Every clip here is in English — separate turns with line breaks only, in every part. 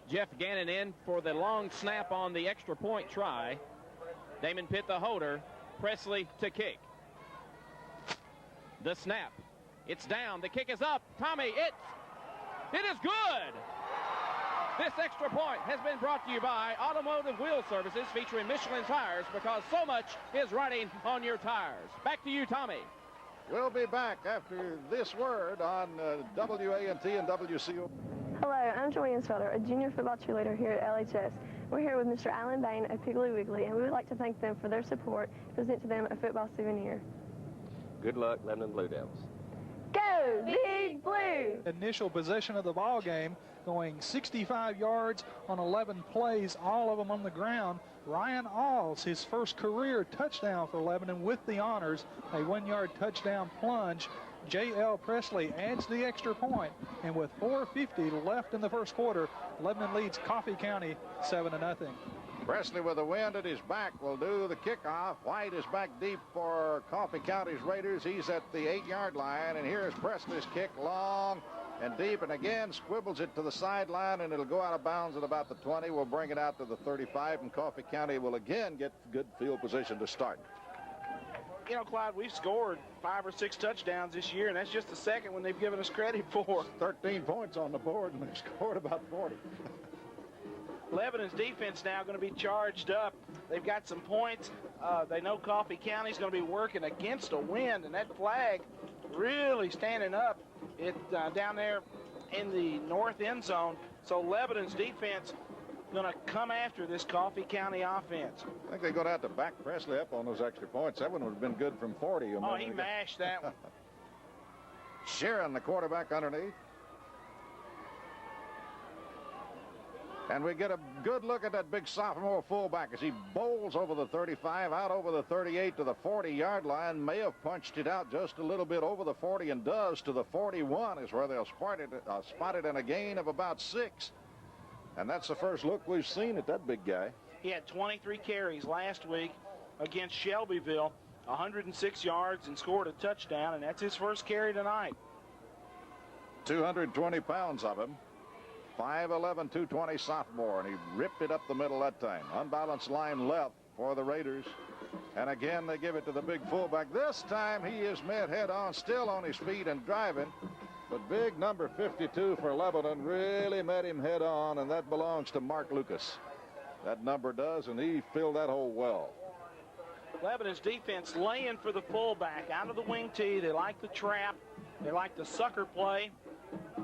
Jeff Gannon in for the long snap on the extra point try. Damon Pitt, the holder. Presley to kick. The snap. It's down. The kick is up. Tommy, it is good. This extra point has been brought to you by Automotive Wheel Services, featuring Michelin tires, because so much is riding on your tires. Back to you, Tommy.
We'll be back after this word on WANT and WCO.
Hello, I'm Joy Insfelder, a junior football cheerleader here at LHS. We're here with Mr. Alan Bain of Piggly Wiggly, and we would like to thank them for their support and present to them a football souvenir.
Good luck, Lebanon Blue Devils.
Go Big Blue!
Initial possession of the ball game, going 65 yards on 11 plays, all of them on the ground. Ryan Alls, his first career touchdown for Lebanon with the honors, a 1-yard touchdown plunge. J.L. Presley adds the extra point, and with 4:50 left in the first quarter, Lebanon leads Coffee County 7-0.
Presley with the wind at his back will do the kickoff. White is back deep for Coffee County's Raiders. He's at the 8-yard line, and here's Presley's kick, long and deep, and again squibbles it to the sideline, and it'll go out of bounds at about the 20. We'll bring it out to the 35, and Coffee County will again get good field position to start.
You know, Clyde, we've scored 5 or 6 touchdowns this year, and that's just the second one they've given us credit for.
13 points on the board, and they've scored about 40.
Lebanon's defense now going to be charged up. They've got some points. They know Coffee County's going to be working against a wind, and that flag really standing up down there in the north end zone. So Lebanon's defense going to come after this Coffee County offense.
I think they're going to have to back Presley up on those extra points. That one would have been good from 40.
Oh, he mashed that one.
Sharon, the quarterback, underneath. And we get a good look at that big sophomore fullback as he bowls over the 35, out over the 38 to the 40-yard line. May have punched it out just a little bit over the 40 and does to the 41 is where they'll spot it in a gain of about 6. And that's the first look we've seen at that big guy.
He had 23 carries last week against Shelbyville, 106 yards, and scored a touchdown, and that's his first carry tonight.
220 pounds of him. 5'11", 220 sophomore, and he ripped it up the middle that time. Unbalanced line left for the Raiders. And again, they give it to the big fullback. This time, he is met head-on, still on his feet and driving. But big number 52 for Lebanon really met him head-on, and that belongs to Mark Lucas. That number does, and he filled that hole well.
Lebanon's defense laying for the fullback out of the wing tee. They like the trap. They like the sucker play,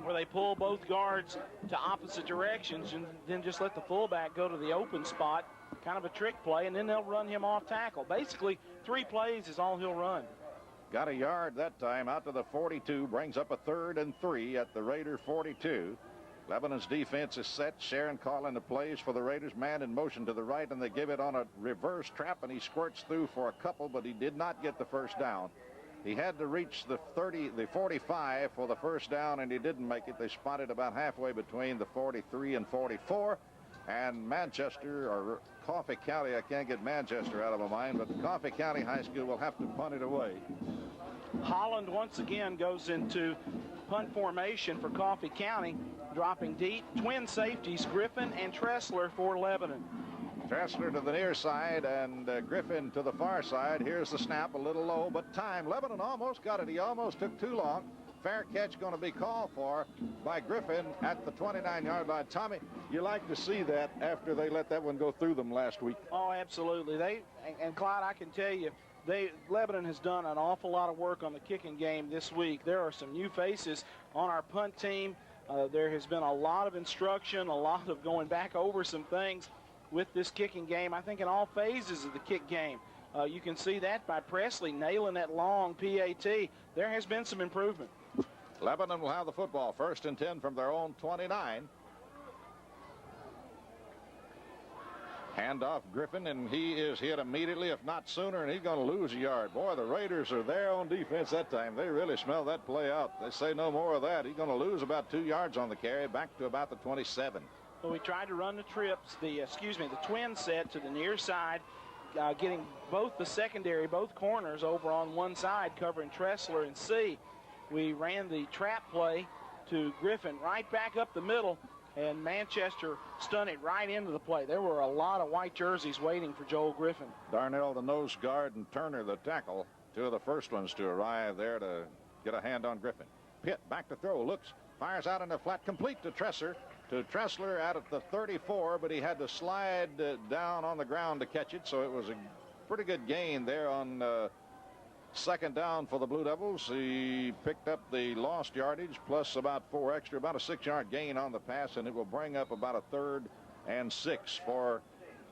where they pull both guards to opposite directions and then just let the fullback go to the open spot, kind of a trick play, and then they'll run him off tackle. Basically, 3 plays is all he'll run.
Got a yard that time out to the 42, brings up a 3rd and 3 at the Raider 42. Lebanon's defense is set. Sharon calling the plays for the Raiders. Man in motion to the right, and they give it on a reverse trap, and he squirts through for a couple, but he did not get the first down. He had to reach the 45 for the first down, and he didn't make it. They spotted about halfway between the 43 and 44. And Manchester, or Coffee County, I can't get Manchester out of my mind, but Coffee County High School will have to punt it away.
Holland once again goes into punt formation for Coffee County, dropping deep. Twin safeties, Griffin and Tressler for Lebanon.
Tressler to the near side and Griffin to the far side. Here's the snap, a little low, but time. Lebanon almost got it. He almost took too long. Fair catch going to be called for by Griffin at the 29-yard line. Tommy, you like to see that after they let that one go through them last week.
Oh, absolutely. And Clyde, I can tell you, Lebanon has done an awful lot of work on the kicking game this week. There are some new faces on our punt team. There has been a lot of instruction, a lot of going back over some things with this kicking game, I think in all phases of the kick game. You can see that by Presley nailing that long PAT. There has been some improvement.
Lebanon will have the football, 1st and 10 from their own 29. Handoff Griffin, and he is hit immediately, if not sooner, and he's going to lose a yard. Boy, the Raiders are there on defense that time. They really smell that play out. They say no more of that. He's going to lose about 2 yards on the carry, back to about the 27.
So we tried to run the the twin set to the near side, getting both the secondary, both corners over on one side, covering Tressler and C. We ran the trap play to Griffin right back up the middle, and Manchester stunned it right into the play. There were a lot of white jerseys waiting for Joel Griffin.
Darnell, the nose guard, and Turner, the tackle, two of the first ones to arrive there to get a hand on Griffin. Pitt back to throw, looks, fires out in the flat, complete to Tresser. To Tressler out at the 34, but he had to slide down on the ground to catch it, so it was a pretty good gain there on second down for the Blue Devils. He picked up the lost yardage plus about 4 extra, about a 6-yard gain on the pass, and it will bring up about a 3rd and 6 for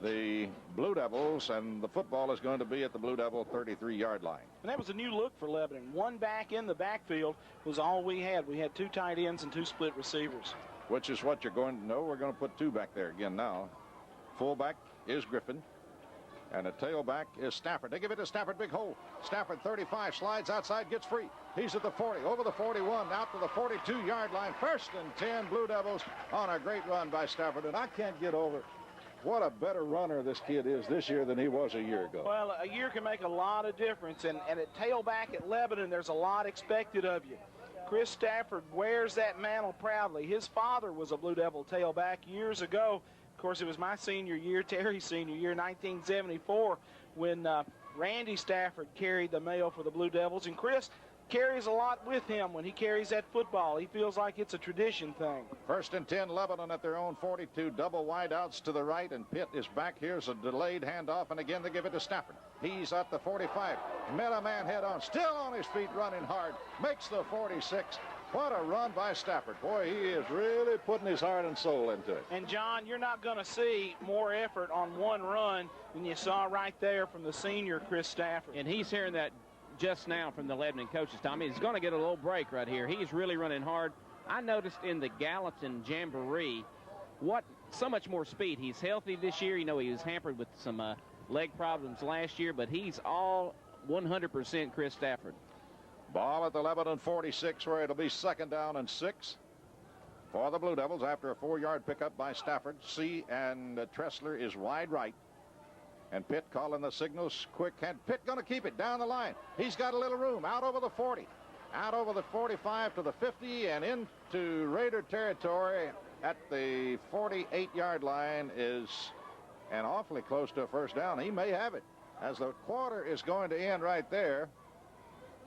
the Blue Devils, and the football is going to be at the Blue Devil 33-yard line.
And that was a new look for Lebanon. One back in the backfield was all we had. We had 2 tight ends and 2 split receivers.
Which is what you're going to know. We're going to put 2 back there again now. Fullback is Griffin, and a tailback is Stafford. They give it to Stafford, big hole. Stafford, 35, slides outside, gets free. He's at the 40, over the 41, out to the 42-yard line. 1st and 10, Blue Devils on a great run by Stafford, and I can't get over what a better runner this kid is this year than he was a year ago.
Well, a year can make a lot of difference, and at tailback at Lebanon, there's a lot expected of you. Chris Stafford wears that mantle proudly. His father was a Blue Devil tailback years ago. Of course, it was my senior year, Terry's senior year, 1974, when Randy Stafford carried the mail for the Blue Devils. And Chris carries a lot with him when he carries that football. He feels like it's a tradition thing.
1st and 10, Lebanon at their own 42. Double wideouts to the right, and Pitt is back. Here's a delayed handoff, and again they give it to Stafford. He's at the 45. Met a man head on, still on his feet, running hard. Makes the 46. What a run by Stafford. Boy, he is really putting his heart and soul into it.
And, John, you're not going to see more effort on one run than you saw right there from the senior Chris Stafford.
And he's hearing that just now from the Lebanon coaches, Tommy. He's going to get a little break right here. He's really running hard. I noticed in the Gallatin Jamboree so much more speed. He's healthy this year. You know, he was hampered with some leg problems last year, but he's all 100% Chris Stafford.
Ball at the Lebanon 46, where it'll be 2nd down and 6 for the Blue Devils after a 4-yard pickup by Stafford. And Tressler is wide right. And Pitt calling the signals quick. And Pitt going to keep it down the line. He's got a little room out over the 40, out over the 45 to the 50, and into Raider territory at the 48-yard line is and awfully close to a 1st down. He may have it as the quarter is going to end right there.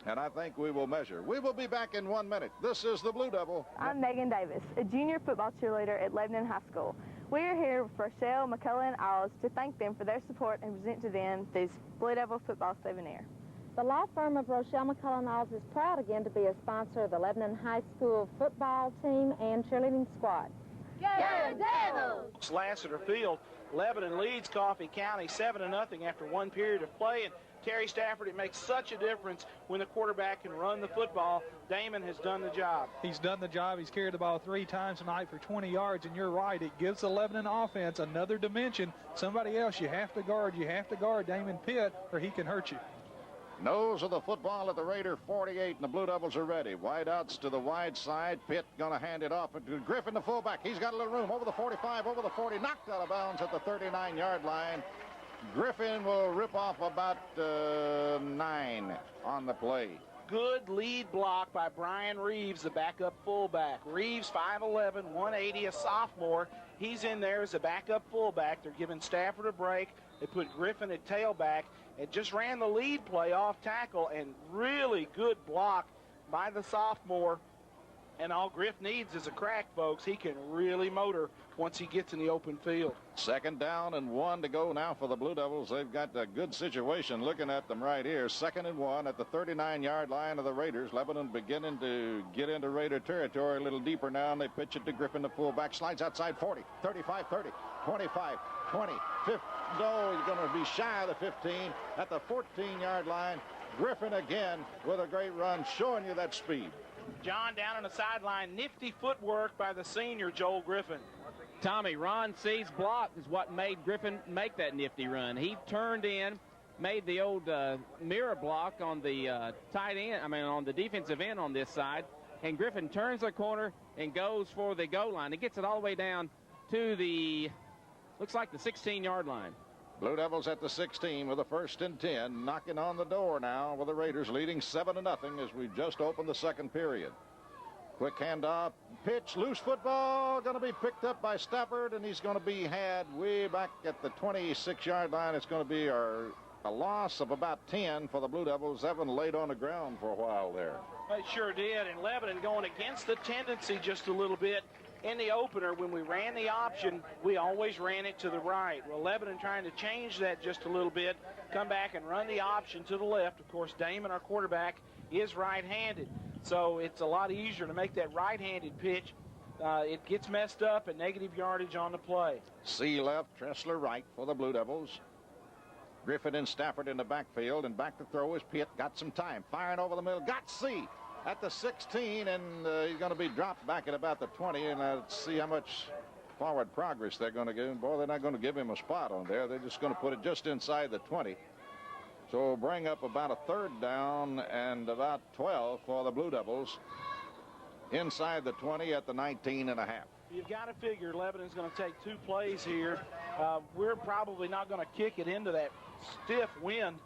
And I think we will measure. We will be back in 1 minute. This is the Blue Devil.
I'm Megan Davis, a junior football cheerleader at Lebanon High School. We are here with Rochelle, McCullough, and Isles to thank them for their support and present to them this Blue Devil football souvenir.
The law firm of Rochelle, McCullough, and Isles is proud again to be a sponsor of the Lebanon High School football team and cheerleading squad.
Go Devils!
Lassiter Field, Lebanon leads Coffee County 7-0 after 1 period of play. And Terry Stafford, it makes such a difference when the quarterback can run the football. Damon has done the job.
He's done the job. He's carried the ball 3 times tonight for 20 yards, and you're right. It gives the Lebanon offense another dimension. Somebody else you have to guard. You have to guard Damon Pitt, or he can hurt you.
Nose of the football at the Raider 48, and the Blue Devils are ready. Wide outs to the wide side. Pitt going to hand it off to Griffin, the fullback. He's got a little room over the 45, over the 40, knocked out of bounds at the 39-yard line. Griffin will rip off about 9 on the play.
Good lead block by Brian Reeves, the backup fullback. Reeves, 5'11", 180, a sophomore. He's in there as a backup fullback. They're giving Stafford a break. They put Griffin at tailback. It just ran the lead play off tackle, and really good block by the sophomore. And all Griff needs is a crack, folks. He can really motor once he gets in the open field.
2nd down and 1 to go now for the Blue Devils. They've got a good situation looking at them right here. 2nd and 1 at the 39-yard line of the Raiders. Lebanon beginning to get into Raider territory a little deeper now, and they pitch it to Griffin, the fullback. Slides outside 40, 35, 30, 25, 20, 50. No, he's going to be shy of the 15 at the 14-yard line. Griffin again with a great run, showing you that speed.
John down on the sideline. Nifty footwork by the senior Joel Griffin.
Tommy, Ron C's block is what made Griffin make that nifty run. He turned in, made the old mirror block on the on the defensive end on this side, and Griffin turns the corner and goes for the goal line. He gets it all the way down to the, looks like the 16-yard line.
Blue Devils at the 16 with a 1st and 10, knocking on the door now with the Raiders leading 7-0 as we just opened the 2nd period. Quick handoff, pitch, loose football, going to be picked up by Stafford, and he's going to be had way back at the 26-yard line. It's going to be a loss of about 10 for the Blue Devils. Evan laid on the ground for a while there.
It sure did, and Lebanon going against the tendency just a little bit. In the opener, when we ran the option, we always ran it to the right. Well, Lebanon trying to change that just a little bit, come back and run the option to the left. Of course, Damon, our quarterback, is right-handed. So it's a lot easier to make that right-handed pitch. It gets messed up and negative yardage on the play.
C left, Tressler right for the Blue Devils. Griffin and Stafford in the backfield, and back to throw is Pitt. Got some time, firing over the middle, got C at the 16, and he's going to be dropped back at about the 20, and let's see how much forward progress they're going to give him. Boy, they're not going to give him a spot on there. They're just going to put it just inside the 20. So we'll bring up about a third down and about 12 for the Blue Devils inside the 20 at the 19 and a half.
You've got to figure Lebanon's going to take 2 plays here. We're probably not going to kick it into that stiff wind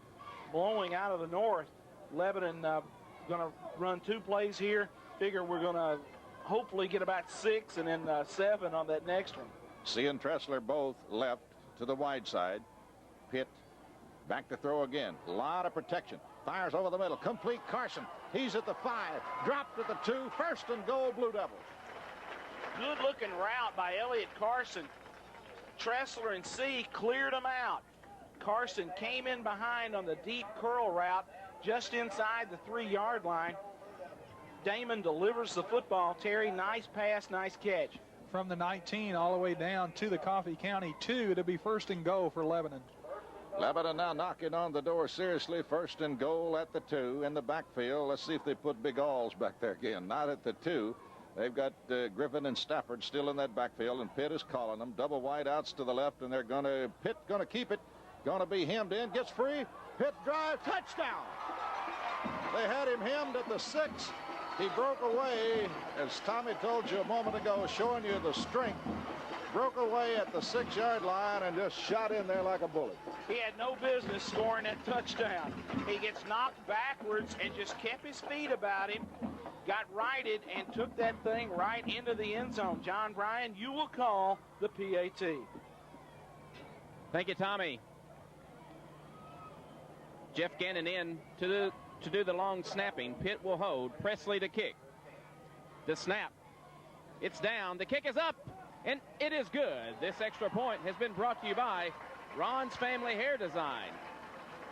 blowing out of the north. Lebanon going to run 2 plays here. Figure we're going to hopefully get about 6 and then 7 on that next one.
C and Tressler both left to the wide side. Pitt back to throw again. A lot of protection. Fires over the middle. Complete Carson. He's at the 5. Dropped at the 2. First and goal, Blue Devils.
Good looking route by Elliott Carson. Tressler and C cleared him out. Carson came in behind on the deep curl route just inside the 3-yard line. Damon delivers the football. Terry, nice pass, nice catch.
From the 19 all the way down to the Coffee County 2, it'll be first and goal for Lebanon.
Lebanon now knocking on the door seriously. First and goal at the 2 in the backfield. Let's see if they put Big Alls back there again. Not at the 2. They've got Griffin and Stafford still in that backfield, and Pitt is calling them. Double wide outs to the left, and Pitt going to keep it. Going to be hemmed in. Gets free. Pitt drive. Touchdown. They had him hemmed at the 6. He broke away, as Tommy told you a moment ago, showing you the strength. Broke away at the 6-yard line and just shot in there like a bullet.
He had no business scoring that touchdown. He gets knocked backwards and just kept his feet about him, got righted, and took that thing right into the end zone. John Bryan, you will call the PAT.
Thank you, Tommy. Jeff Gannon in to do the long snapping. Pitt will hold. Presley to kick. The snap. It's down. The kick is up. And it is good. This extra point has been brought to you by Ron's Family Hair Design.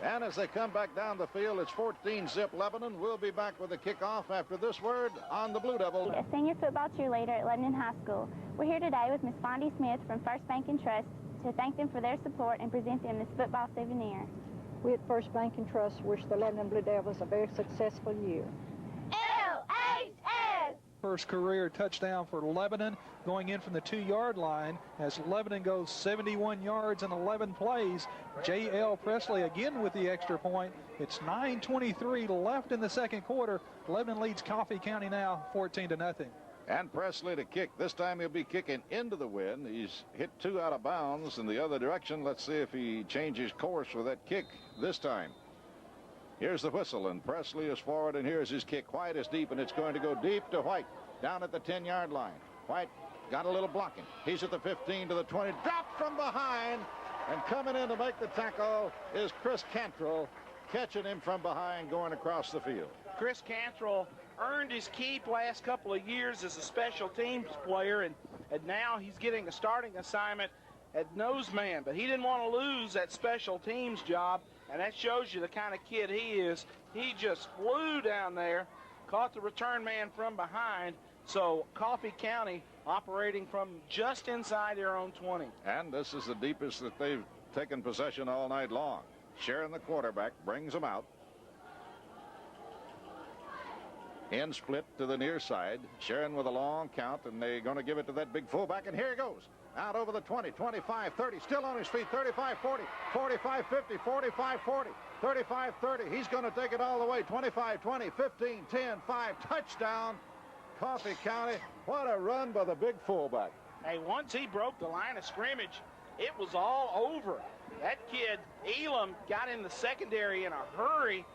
And as they come back down the field, it's 14-zip Lebanon. We'll be back with the kickoff after this word on the Blue Devils.
A senior football cheerleader at Lebanon High School. We're here today with Miss Fondy Smith from First Bank and Trust to thank them for their support and present them this football souvenir.
We at First Bank and Trust wish the Lebanon Blue Devils a very successful year.
LHS!
First career touchdown for Lebanon, going in from the 2-yard line as Lebanon goes 71 yards in 11 plays. J.L. Presley again with the extra point. It's 9:23 left in the second quarter. Lebanon leads Coffee County now 14-0.
And Presley to kick. This time he'll be kicking into the wind. He's hit 2 out of bounds in the other direction. Let's see if he changes course with that kick this time. Here's the whistle, and Presley is forward, and here's his kick. White is deep, and it's going to go deep to White down at the 10-yard line. White got a little blocking. He's at the 15 to the 20. Dropped from behind, and coming in to make the tackle is Chris Cantrell, catching him from behind going across the field.
Chris Cantrell earned his keep last couple of years as a special teams player, and now he's getting a starting assignment at nose man. But he didn't want to lose that special teams job, and that shows you the kind of kid he is. He just flew down there, caught the return man from behind. So Coffee County operating from just inside their own 20.
And this is the deepest that they've taken possession all night long. Sharon, the quarterback, brings them out. End split to the near side. Sharon with a long count, and they're going to give it to that big fullback, and here he goes. Out over the 20, 25, 30, still on his feet, 35, 40, 45, 50, 45, 40, 35, 30. He's going to take it all the way, 25, 20, 15, 10, 5, touchdown, Coffee County. What a run by the big fullback.
Hey, once he broke the line of scrimmage, it was all over. That kid, Elam, got in the secondary in a hurry